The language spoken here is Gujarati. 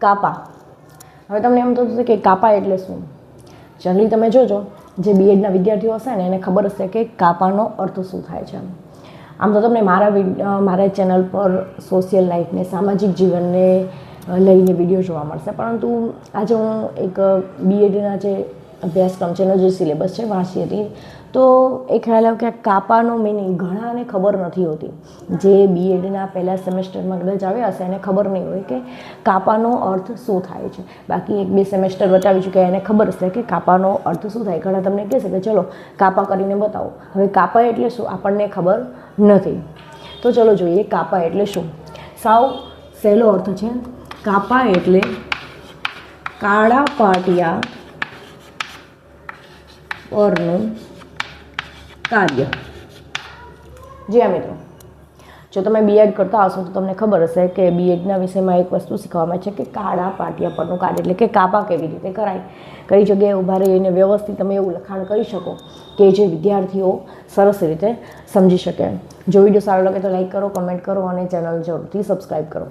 કાપા. હવે તમને એમ થતું હશે કે કાપા એટલે શું? જનરલી તમે જોજો, જે બીએડના વિદ્યાર્થીઓ હશે ને એને ખબર હશે કે કાપાનો અર્થ શું થાય છે. આમ તો તમને મારા ચેનલ પર સોશિયલ લાઈફને, સામાજિક જીવનને લઈને વિડીયો જોવા મળશે, પરંતુ આજે હું એક બીએડના જે અભ્યાસક્રમ છે એનો જે સિલેબસ છે વાંચી હતી, તો એ ખ્યાલ આવ્યો કે આ કાપાનો મિનિંગ ઘણાને ખબર નથી હોતી. જે બીએડના પહેલા સેમેસ્ટરમાં કદાચ આવ્યા હશે એને ખબર નહીં હોય કે કાપાનો અર્થ શું થાય છે. બાકી 1-2 સેમેસ્ટર બતાવી ચૂક્યા એને ખબર હશે કે કાપાનો અર્થ શું થાય. ઘણા તમને કહેશે કે ચલો કાપા કરીને બતાવો. હવે કાપા એટલે શું આપણને ખબર નથી, તો ચલો જોઈએ કાપા એટલે શું. સાવ સહેલો અર્થ છે. કાપા એટલે કાળા પાટિયા પરનું કાર્ય. જી હા મિત્રો, જો તમે બીએડ કરતા હશો તો તમને ખબર હશે કે બીએડના વિષયમાં એક વસ્તુ શીખવામાં છે કે કાળા પાટિયા પરનું કાર્ય એટલે કે કાપા કેવી રીતે કરાય, કઈ જગ્યાએ ઊભા રહીને વ્યવસ્થિત તમે એવું લખાણ કરી શકો કે જે વિદ્યાર્થીઓ સરસ રીતે સમજી શકે. જો વિડીયો સારો લાગે તો લાઈક કરો, કમેન્ટ કરો અને ચેનલ જરૂરથી સબસ્ક્રાઈબ કરો.